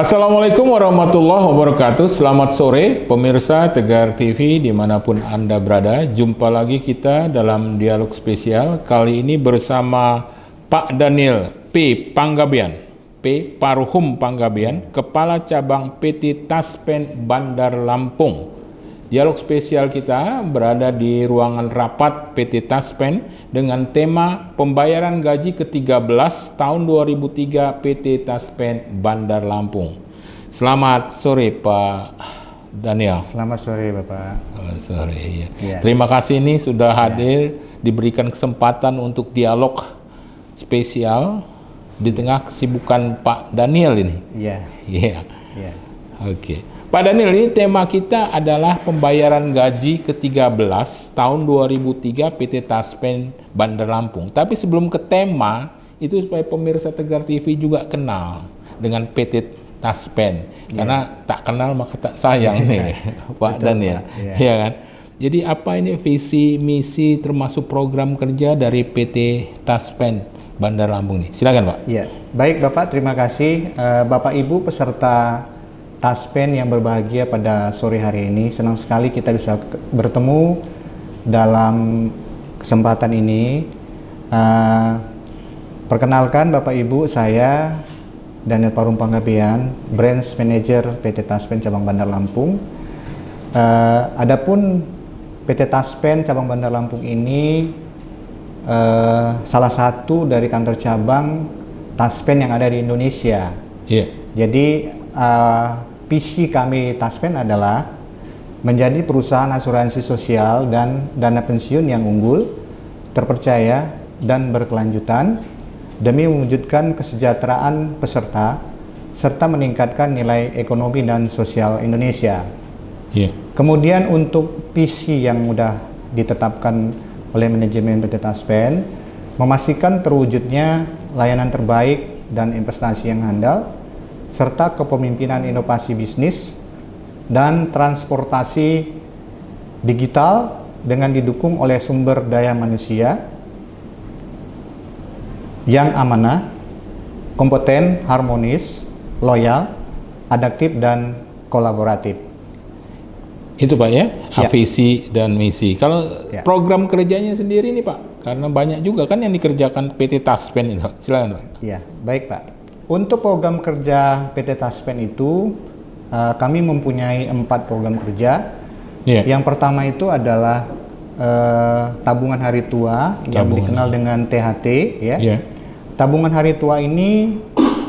Assalamualaikum warahmatullahi wabarakatuh. Selamat sore pemirsa Tegar TV dimanapun Anda berada. Jumpa lagi kita dalam dialog spesial. Kali ini bersama Pak Daniel P. Panggabean, P. Paruhum Panggabean, Kepala Cabang PT Taspen Bandar Lampung. Dialog spesial kita berada di ruangan rapat PT Taspen dengan tema pembayaran gaji ke-13 tahun 2003 PT Taspen Bandar Lampung. Selamat sore Pak Daniel. Selamat sore Bapak. Selamat sore. Iya. Ya. Terima kasih ini sudah hadir, diberikan kesempatan untuk dialog spesial di tengah kesibukan Pak Daniel ini. Iya. Iya. Ya. Oke. Pak Daniel, ini tema kita adalah pembayaran gaji ke-13 tahun 2003 PT Taspen Bandar Lampung. Tapi sebelum ke tema, itu supaya pemirsa Tegar TV juga kenal dengan PT Taspen. Karena tak kenal maka tak sayang nih, Pak Daniel. Ya kan? Jadi apa ini visi, misi, termasuk program kerja dari PT Taspen Bandar Lampung nih? Silakan Pak. Iya, baik Bapak, terima kasih. Bapak Ibu peserta Taspen yang berbahagia pada sore hari ini, senang sekali kita bisa bertemu dalam kesempatan ini. Perkenalkan Bapak Ibu, saya Daniel Paruhum Panggabean, Branch Manager PT Taspen Cabang Bandar Lampung. Adapun PT Taspen Cabang Bandar Lampung ini salah satu dari kantor cabang Taspen yang ada di Indonesia. Yeah. Jadi visi kami Taspen adalah menjadi perusahaan asuransi sosial dan dana pensiun yang unggul, terpercaya, dan berkelanjutan demi mewujudkan kesejahteraan peserta serta meningkatkan nilai ekonomi dan sosial Indonesia. Yeah. Kemudian untuk visi yang sudah ditetapkan oleh manajemen PT Taspen, memastikan terwujudnya layanan terbaik dan investasi yang handal, serta kepemimpinan inovasi bisnis dan transportasi digital dengan didukung oleh sumber daya manusia yang amanah, kompeten, harmonis, loyal, adaptif, dan kolaboratif. Itu Pak ya, visi dan misi. Kalau program kerjanya sendiri nih Pak, karena banyak juga kan yang dikerjakan PT Taspen itu. Silakan Pak. Iya, baik Pak. Untuk program kerja PT Taspen itu, kami mempunyai 4 program kerja. Yeah. Yang pertama itu adalah tabungan hari tua yang dikenal dengan THT. Ya. Yeah. Tabungan hari tua ini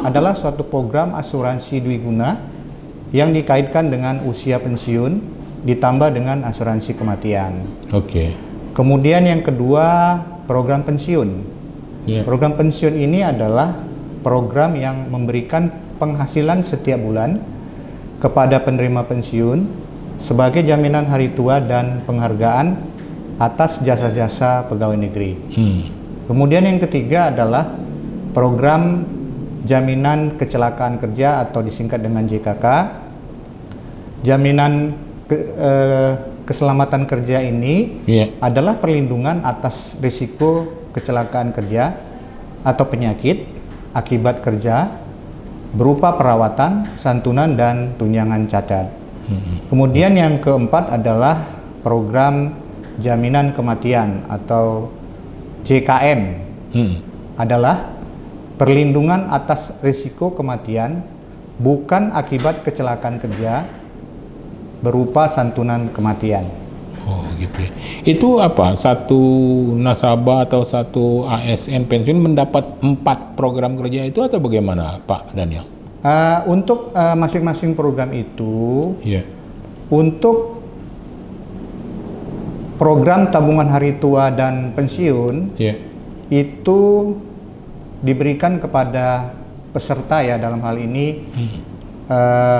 adalah suatu program asuransi dwiguna yang dikaitkan dengan usia pensiun ditambah dengan asuransi kematian. Oke. Kemudian yang kedua, program pensiun. Yeah. Program pensiun ini adalah program yang memberikan penghasilan setiap bulan kepada penerima pensiun sebagai jaminan hari tua dan penghargaan atas jasa-jasa pegawai negeri. Kemudian yang ketiga adalah program jaminan kecelakaan kerja atau disingkat dengan JKK. Jaminan keselamatan kerja ini adalah perlindungan atas risiko kecelakaan kerja atau penyakit akibat kerja berupa perawatan, santunan, dan tunjangan cacat. Kemudian yang keempat adalah program jaminan kematian atau JKM. Adalah perlindungan atas risiko kematian bukan akibat kecelakaan kerja berupa santunan kematian. Oh gitu ya. Itu apa? Satu nasabah atau satu ASN pensiun mendapat 4 program kerja itu atau bagaimana Pak Daniel? Untuk masing-masing program itu, untuk program tabungan hari tua dan pensiun, itu diberikan kepada peserta ya, dalam hal ini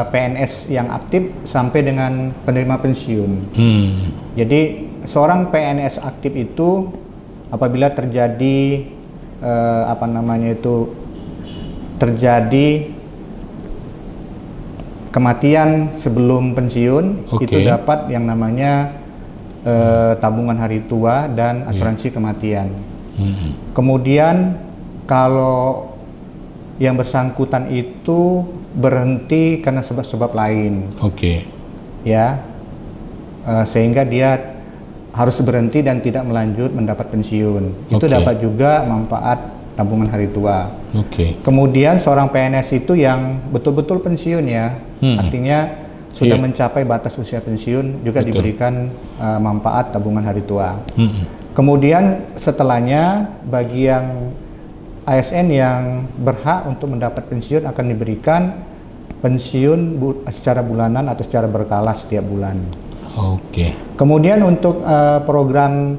PNS yang aktif sampai dengan penerima pensiun. Jadi seorang PNS aktif itu apabila terjadi terjadi kematian sebelum pensiun, itu dapat yang namanya tabungan hari tua dan asuransi kematian. Kemudian kalau yang bersangkutan itu berhenti karena sebab-sebab lain, Oke. ya, sehingga dia harus berhenti dan tidak melanjut mendapat pensiun. Itu Oke. dapat juga manfaat tabungan hari tua. Oke. Kemudian seorang PNS itu yang betul-betul pensiun ya, artinya sudah Iya. mencapai batas usia pensiun juga Betul. diberikan manfaat tabungan hari tua. Mm-mm. Kemudian setelahnya bagi yang ASN yang berhak untuk mendapat pensiun akan diberikan pensiun secara bulanan atau secara berkala setiap bulan. Oke. Kemudian untuk program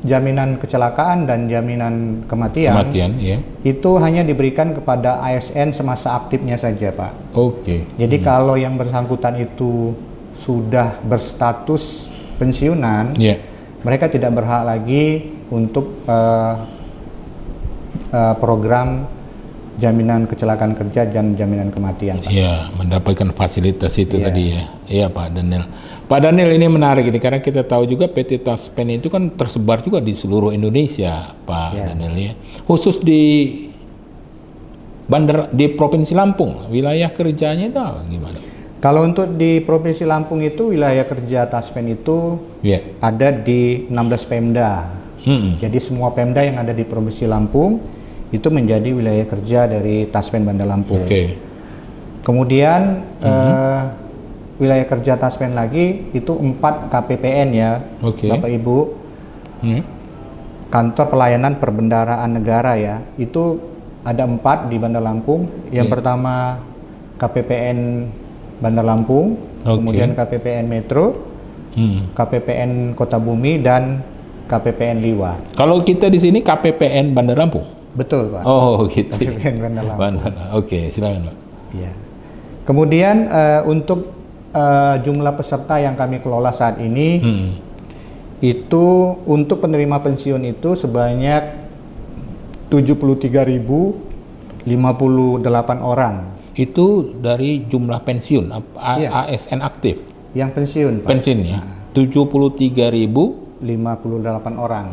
jaminan kecelakaan dan jaminan kematian, Ya. itu hanya diberikan kepada ASN semasa aktifnya saja, Pak. Oke. Jadi kalau yang bersangkutan itu sudah berstatus pensiunan, Ya. mereka tidak berhak lagi untuk program jaminan kecelakaan kerja dan jaminan kematian, Pak. Ya, mendapatkan fasilitas itu Iya. tadi ya. Iya, Pak Daniel. Pak Daniel, ini menarik ini karena kita tahu juga PT Taspen itu kan tersebar juga di seluruh Indonesia, Pak Iya. Daniel ya. Khusus di di Provinsi Lampung, wilayah kerjanya itu gimana? Kalau untuk di Provinsi Lampung itu wilayah kerja Taspen itu Ya. ada di 16 Pemda. Jadi semua Pemda yang ada di Provinsi Lampung itu menjadi wilayah kerja dari Taspen Bandar Lampung. Oke. Kemudian wilayah kerja Taspen lagi itu 4 KPPN ya, Oke. Bapak Ibu. Hmm. Kantor Pelayanan Perbendaharaan Negara ya, itu ada 4 di Bandar Lampung. Yang Iya. pertama KPPN Bandar Lampung, Oke. kemudian KPPN Metro, KPPN Kota Bumi, dan KPPN Liwa. Kalau kita di sini KPPN Bandar Lampung. Betul, Pak. Oh, gitu. KPPN Bandar Lampung. Oke, silakan, Pak. Iya. Kemudian untuk jumlah peserta yang kami kelola saat ini, itu untuk penerima pensiun itu sebanyak 73.058 orang Itu dari jumlah pensiun Iya. ASN aktif. yang pensiun, Pak. Pensiunnya 73.058 58 orang.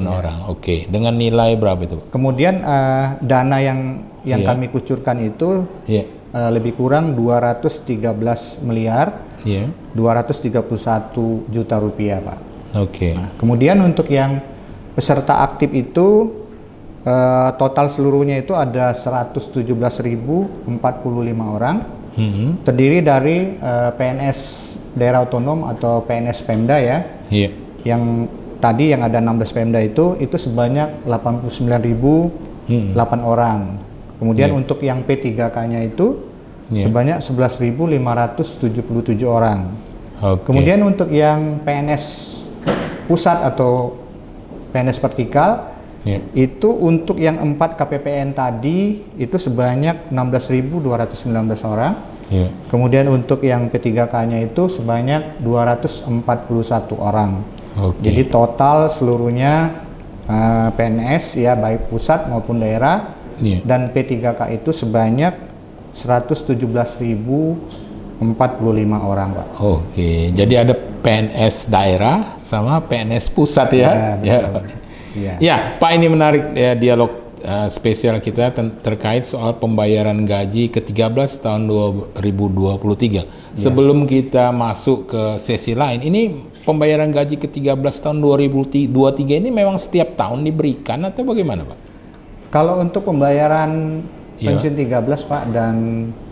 orang. Oke. Dengan nilai berapa itu, Pak? Kemudian dana yang Iya. kami kucurkan itu Iya. lebih kurang 213 miliar Iya. 231 juta rupiah, Pak. Oke. Kemudian untuk yang peserta aktif itu total seluruhnya itu ada 117.045 orang, terdiri dari PNS daerah otonom atau PNS Pemda ya. Iya. Yang tadi yang ada 16 Pemda itu sebanyak 89.008 orang. Kemudian Iya. untuk yang P3K-nya itu Iya. sebanyak 11.577 orang. Oke. Kemudian untuk yang PNS pusat atau PNS vertikal, Iya. itu untuk yang 4 KPPN tadi itu sebanyak 16.219 orang. Iya. Kemudian untuk yang P3K-nya itu sebanyak 241 orang. Oke. Jadi total seluruhnya PNS ya baik pusat maupun daerah Iya. dan P3K itu sebanyak 117.045 orang, Pak. Oke. Jadi ada PNS daerah sama PNS pusat ya. Ya, betul. Ya. Ya. Ya, Pak, ini menarik ya, dialog spesial kita terkait soal pembayaran gaji ke-13 tahun 2023. Sebelum kita masuk ke sesi lain, ini pembayaran gaji ke-13 tahun 2023 ini memang setiap tahun diberikan atau bagaimana, Pak? Kalau untuk pembayaran Iya. pensiun 13, Pak, dan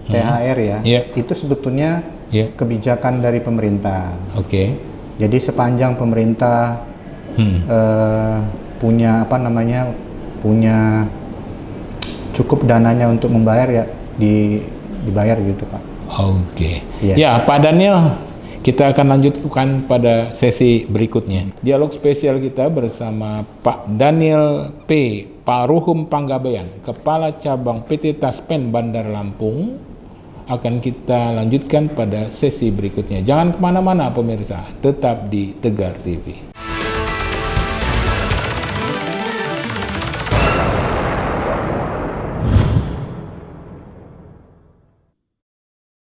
THR ya, Iya. itu sebetulnya Iya. kebijakan dari pemerintah. Oke. Jadi sepanjang pemerintah punya punya cukup dananya untuk membayar ya dibayar gitu, Pak. Oke. Iya. Ya, Pak Daniel, kita akan lanjutkan pada sesi berikutnya. Dialog spesial kita bersama Pak Daniel P. Paruhum Panggabean, Kepala Cabang PT Taspen Bandar Lampung, akan kita lanjutkan pada sesi berikutnya. Jangan kemana-mana pemirsa, tetap di Tegar TV.